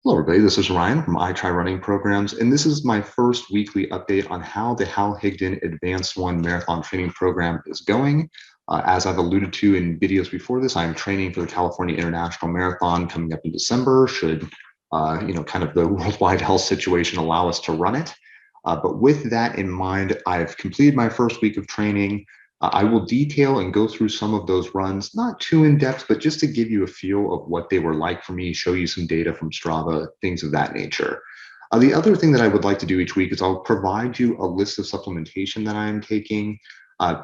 Hello, everybody. This is Ryan from I Try Running Programs, and this is my first weekly update on how the Higdon Advanced One Marathon Training Program is going. As I've alluded to in videos before this, I'm training for the California International Marathon coming up in December. Should kind of the worldwide health situation allow us to run it. But with that in mind, I've completed my first week of training. I will detail and go through some of those runs, not too in depth, but just to give you a feel of what they were like for me, show you some data from Strava, things of that nature. The other thing that I would like to do each week is I'll provide you a list of supplementation that I am taking.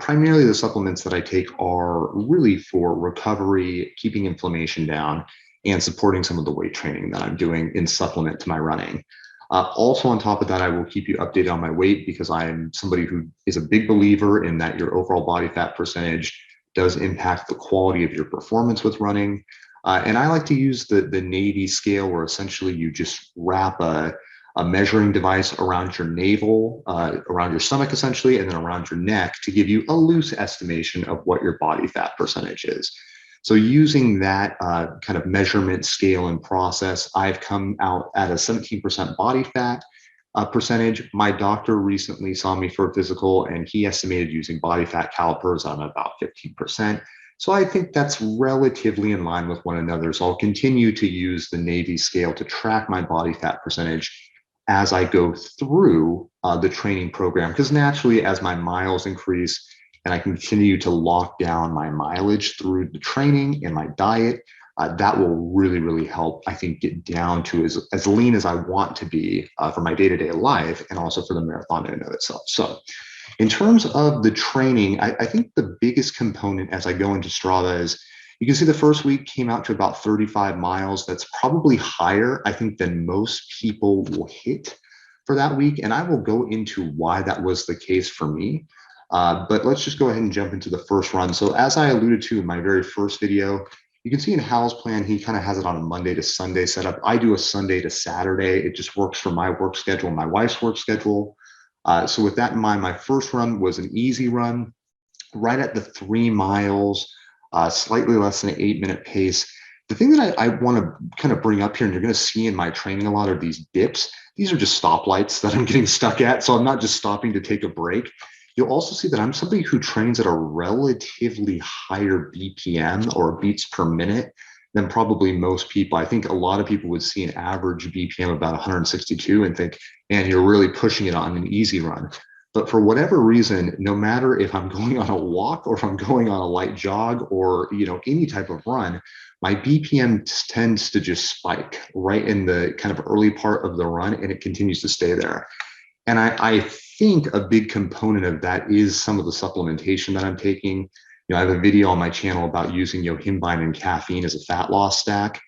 Primarily, the supplements that I take are really for recovery, keeping inflammation down, and supporting some of the weight training that I'm doing in supplement to my running. Also, on top of that, I will keep you updated on my weight because I am somebody who is a big believer in that your overall body fat percentage does impact the quality of your performance with running. And I like to use the Navy scale, where essentially you just wrap a measuring device around your navel, around your stomach, essentially, and then around your neck to give you a loose estimation of what your body fat percentage is. So using that kind of measurement scale and process, I've come out at a 17% body fat percentage. My doctor recently saw me for a physical and he estimated using body fat calipers on about 15%. So I think that's relatively in line with one another. So I'll continue to use the Navy scale to track my body fat percentage as I go through the training program, because naturally, as my miles increase, and I continue to lock down my mileage through the training and my diet, that will really, really help, I think, get down to as lean as I want to be for my day-to-day life and also for the marathon in and of itself. So in terms of the training, I think the biggest component as I go into Strava is you can see the first week came out to about 35 miles. That's probably higher, I think, than most people will hit for that week. And I will go into why that was the case for me. But let's just go ahead and jump into the first run. So as I alluded to in my very first video, you can see in Hal's plan, he kind of has it on a Monday to Sunday setup. I do a Sunday to Saturday. It just works for my work schedule and my wife's work schedule. So with that in mind, my first run was an easy run, right at the 3 miles, slightly less than an 8-minute pace. The thing that I want to kind of bring up here, and you're going to see in my training a lot of these dips, these are just stoplights that I'm getting stuck at. So I'm not just stopping to take a break. You'll also see that I'm somebody who trains at a relatively higher BPM or beats per minute than probably most people. I think a lot of people would see an average BPM about 162 and think, man, you're really pushing it on an easy run. But for whatever reason, no matter if I'm going on a walk or if I'm going on a light jog or any type of run, my BPM tends to just spike right in the kind of early part of the run, and it continues to stay there. And I think a big component of that is some of the supplementation that I'm taking. I have a video on my channel about using yohimbine and caffeine as a fat loss stack.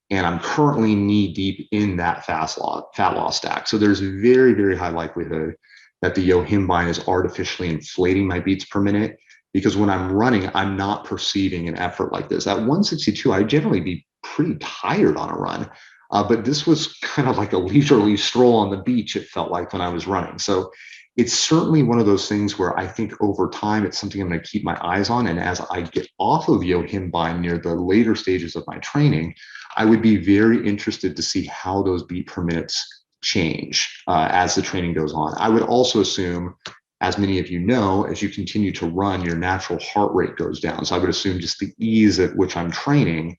And I'm currently knee deep in that fat loss stack. So there's very, very high likelihood that the yohimbine is artificially inflating my beats per minute, because when I'm running, I'm not perceiving an effort like this. At 162, I generally be pretty tired on a run. But this was kind of like a leisurely stroll on the beach, it felt like, when I was running. So it's certainly one of those things where I think over time, it's something I'm going to keep my eyes on. And as I get off of yohimbine near the later stages of my training, I would be very interested to see how those beat per minutes change as the training goes on. I would also assume, as many of you know, as you continue to run, your natural heart rate goes down. So I would assume just the ease at which I'm training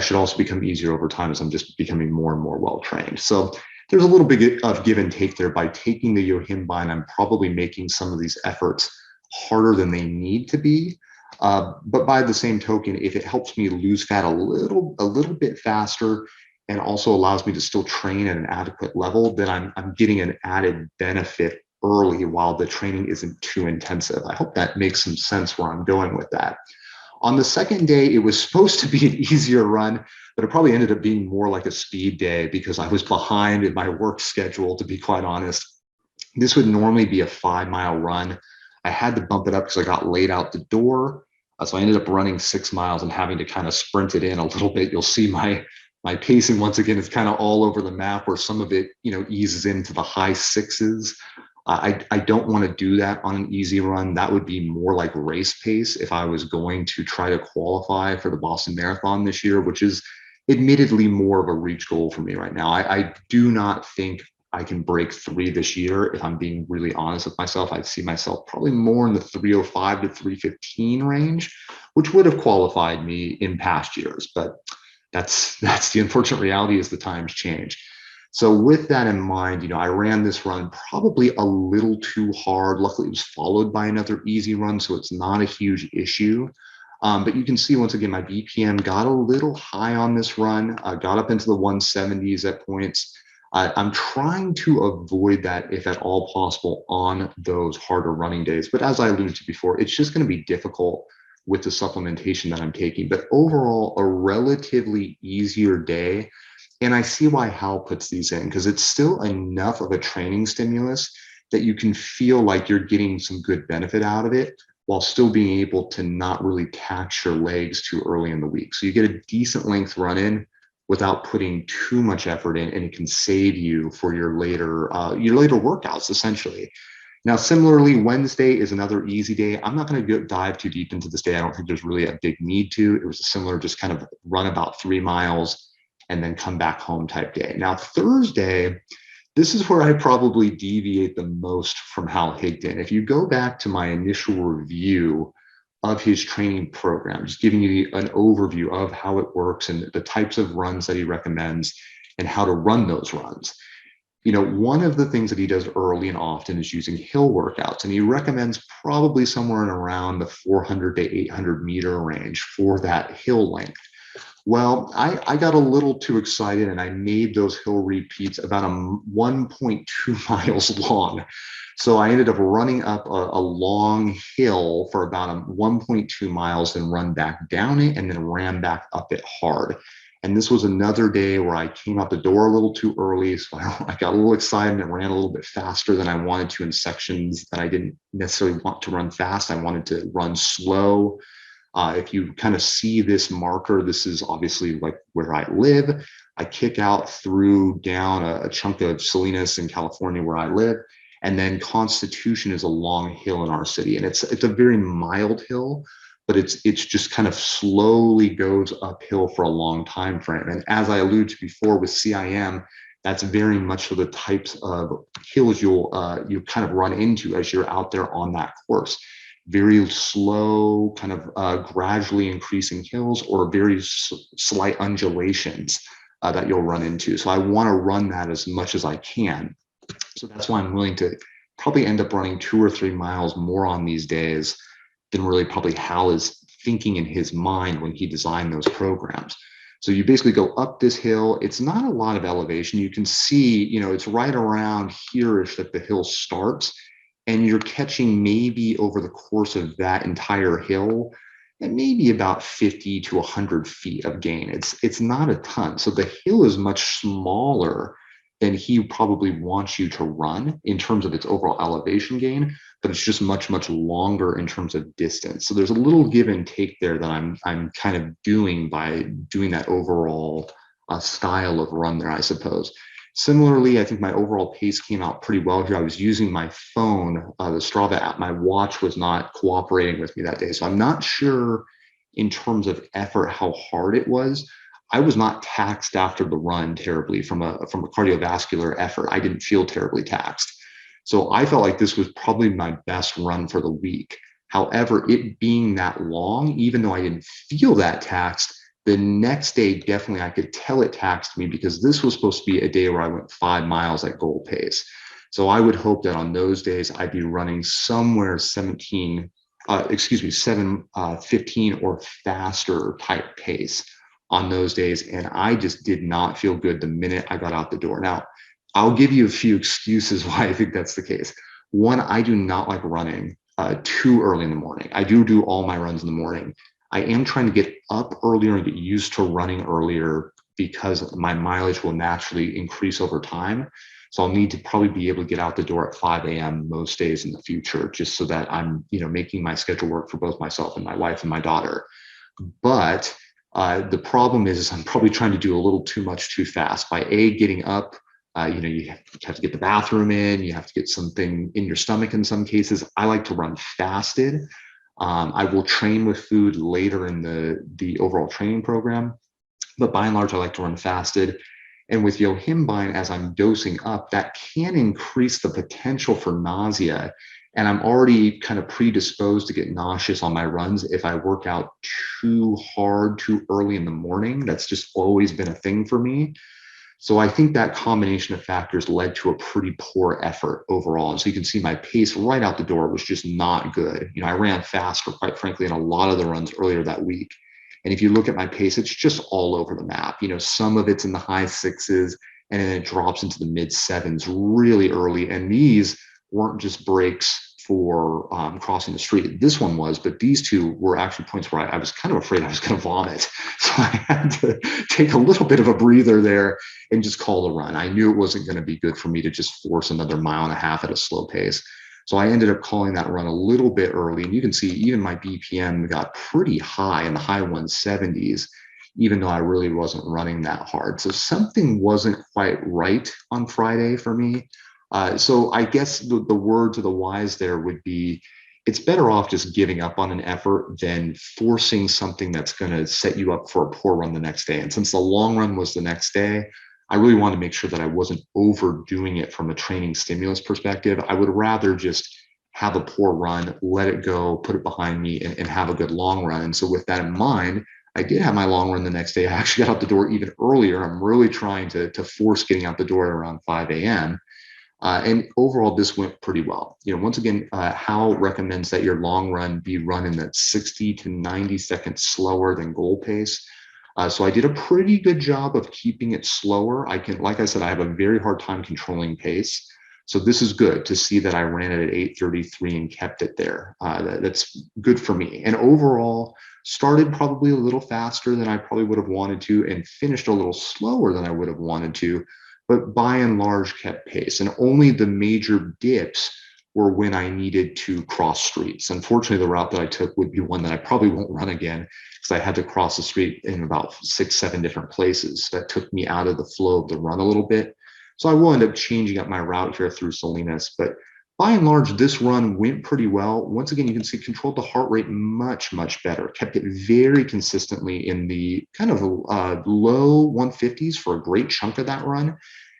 should also become easier over time as I'm just becoming more and more well-trained. So there's a little bit of give and take there. By taking the yohimbine, I'm probably making some of these efforts harder than they need to be. But by the same token, if it helps me lose fat a little bit faster and also allows me to still train at an adequate level, then I'm getting an added benefit early while the training isn't too intensive. I hope that makes some sense where I'm going with that. On the second day, it was supposed to be an easier run, but it probably ended up being more like a speed day because I was behind in my work schedule, to be quite honest. This would normally be a 5-mile run. I had to bump it up because I got late out the door. So I ended up running 6 miles and having to kind of sprint it in a little bit. You'll see my pacing, once again, is kind of all over the map, where some of it, eases into the high sixes. I don't want to do that on an easy run. That would be more like race pace if I was going to try to qualify for the Boston Marathon this year, which is admittedly more of a reach goal for me right now. I do not think I can break 3 this year. If I'm being really honest with myself, I see myself probably more in the 305 to 315 range, which would have qualified me in past years. But that's the unfortunate reality as the times change. So with that in mind, I ran this run probably a little too hard. Luckily, it was followed by another easy run, so it's not a huge issue. But you can see once again, my BPM got a little high on this run, got up into the 170s at points. I'm trying to avoid that if at all possible on those harder running days. But as I alluded to before, it's just going to be difficult with the supplementation that I'm taking. But overall, a relatively easier day. And I see why Hal puts these in, because it's still enough of a training stimulus that you can feel like you're getting some good benefit out of it while still being able to not really tax your legs too early in the week. So you get a decent length run in without putting too much effort in, and it can save you for your later workouts, essentially. Now, similarly, Wednesday is another easy day. I'm not going to dive too deep into this day. I don't think there's really a big need to. It was a similar, just kind of run about 3 miles and then come back home type day. Now, Thursday, this is where I probably deviate the most from Hal Higdon. If you go back to my initial review of his training program, just giving you an overview of how it works and the types of runs that he recommends and how to run those runs. One of the things that he does early and often is using hill workouts, and he recommends probably somewhere in around the 400 to 800 meter range for that hill length. Well, I got a little too excited and I made those hill repeats about 1.2 miles long. So I ended up running up a long hill for about 1.2 miles, then run back down it and then ran back up it hard. And this was another day where I came out the door a little too early. So I got a little excited and ran a little bit faster than I wanted to in sections that I didn't necessarily want to run fast. I wanted to run slow. If you kind of see this marker, this is obviously like where I live. I kick out through down a chunk of Salinas in California where I live. And then Constitution is a long hill in our city. And it's a very mild hill, but it's just kind of slowly goes uphill for a long time frame. And as I alluded to before with CIM, that's very much the types of hills you kind of run into as you're out there on that course. Very slow, kind of gradually increasing hills, or very slight undulations that you'll run into. So I want to run that as much as I can. So that's why I'm willing to probably end up running 2 or 3 miles more on these days than really probably Hal is thinking in his mind when he designed those programs. So you basically go up this hill. It's not a lot of elevation. You can see, it's right around here-ish that the hill starts. And you're catching maybe over the course of that entire hill, and maybe about 50 to 100 feet of gain. It's not a ton. So the hill is much smaller than he probably wants you to run in terms of its overall elevation gain, but it's just much, much longer in terms of distance. So there's a little give and take there that I'm kind of doing by doing that overall style of run there, I suppose. Similarly, I think my overall pace came out pretty well here. I was using my phone, the Strava app. My watch was not cooperating with me that day. So I'm not sure in terms of effort how hard it was. I was not taxed after the run terribly from a cardiovascular effort. I didn't feel terribly taxed. So I felt like this was probably my best run for the week. However, it being that long, even though I didn't feel that taxed, the next day, definitely I could tell it taxed me, because this was supposed to be a day where I went 5 miles at goal pace. So I would hope that on those days I'd be running somewhere 7:15 or faster type pace on those days. And I just did not feel good the minute I got out the door. Now, I'll give you a few excuses why I think that's the case. One, I do not like running too early in the morning. I do all my runs in the morning. I am trying to get up earlier and get used to running earlier, because my mileage will naturally increase over time. So I'll need to probably be able to get out the door at 5 a.m. most days in the future, just so that I'm, making my schedule work for both myself and my wife and my daughter. But the problem is I'm probably trying to do a little too much too fast. By getting up, you have to get the bathroom in, you have to get something in your stomach in some cases. I like to run fasted. I will train with food later in the overall training program. But by and large, I like to run fasted. And with yohimbine, as I'm dosing up, that can increase the potential for nausea. And I'm already kind of predisposed to get nauseous on my runs if I work out too hard, too early in the morning. That's just always been a thing for me. So I think that combination of factors led to a pretty poor effort overall. And so you can see my pace right out the door was just not good. I ran faster, quite frankly, in a lot of the runs earlier that week. And if you look at my pace, it's just all over the map. Some of it's in the high sixes and then it drops into the mid sevens really early. And these weren't just breaks for crossing the street. This one was, but these two were actually points where I was kind of afraid I was going to vomit. So I had to take a little bit of a breather there and just call the run. I knew it wasn't going to be good for me to just force another mile and a half at a slow pace. So I ended up calling that run a little bit early. And you can see even my BPM got pretty high in the high 170s, even though I really wasn't running that hard. So something wasn't quite right on Friday for me. So I guess the word to the wise there would be, it's better off just giving up on an effort than forcing something that's going to set you up for a poor run the next day. And since the long run was the next day, I really wanted to make sure that I wasn't overdoing it from a training stimulus perspective. I would rather just have a poor run, let it go, put it behind me, and have a good long run. And so with that in mind, I did have my long run the next day. I actually got out the door even earlier. I'm really trying to force getting out the door at around 5 a.m. And overall, this went pretty well. Once again, Hal recommends that your long run be run in that 60 to 90 seconds slower than goal pace. So I did a pretty good job of keeping it slower. Like I said, I have a very hard time controlling pace. So this is good to see that I ran it at 8:33 and kept it there. That's good for me. And overall, started probably a little faster than I probably would have wanted to and finished a little slower than I would have wanted to, but by and large kept pace. And only the major dips were when I needed to cross streets. Unfortunately, the route that I took would be one that I probably won't run again because I had to cross the street in about 6, 7 different places. That took me out of the flow of the run a little bit. So I will end up changing up my route here through Salinas. But by and large, this run went pretty well. Once again, you can see controlled the heart rate much, much better. Kept it very consistently in the kind of low 150s for a great chunk of that run,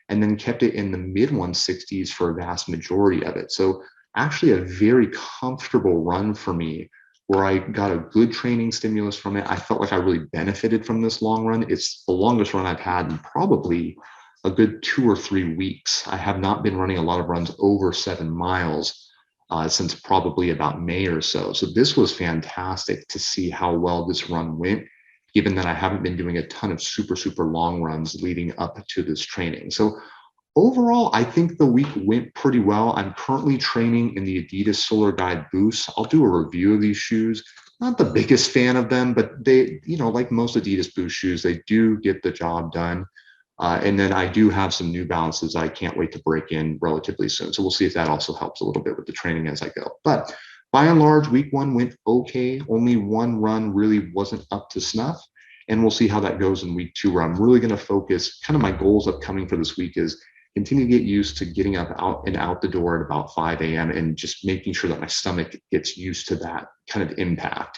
and then kept it in the mid 160s for a vast majority of it. So actually a very comfortable run for me where I got a good training stimulus from it. I felt like I really benefited from this long run. It's the longest run I've had in probably a good 2 or 3 weeks. I have not been running a lot of runs over 7 miles since probably about May or so. So this was fantastic to see how well this run went, given that I haven't been doing a ton of super, super long runs leading up to this training. So overall, I think the week went pretty well. I'm currently training in the Adidas Solar Guide Boost. I'll do a review of these shoes. Not the biggest fan of them, but they, like most Adidas Boost shoes, they do get the job done. And then I do have some New Balances I can't wait to break in relatively soon. So we'll see if that also helps a little bit with the training as I go. But by and large, week one went okay. Only one run really wasn't up to snuff. And we'll see how that goes in week two, where I'm really going to focus. Kind of my goals upcoming for this week is continue to get used to getting up out and out the door at about 5 a.m. and just making sure that my stomach gets used to that kind of impact.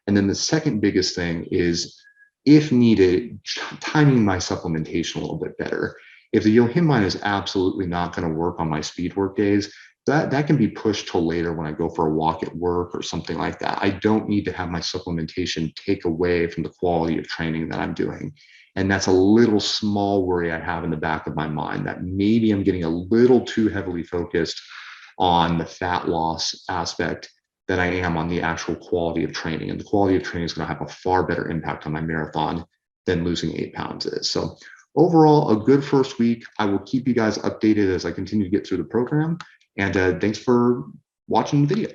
And then the second biggest thing is, if needed, timing my supplementation a little bit better. If the yohimbine is absolutely not going to work on my speed work days, that can be pushed till later when I go for a walk at work or something like that. I don't need to have my supplementation take away from the quality of training that I'm doing. And that's a little small worry I have in the back of my mind, that maybe I'm getting a little too heavily focused on the fat loss aspect than I am on the actual quality of training. And the quality of training is going to have a far better impact on my marathon than losing 8 pounds is. So overall, a good first week. I will keep you guys updated as I continue to get through the program. And thanks for watching the video.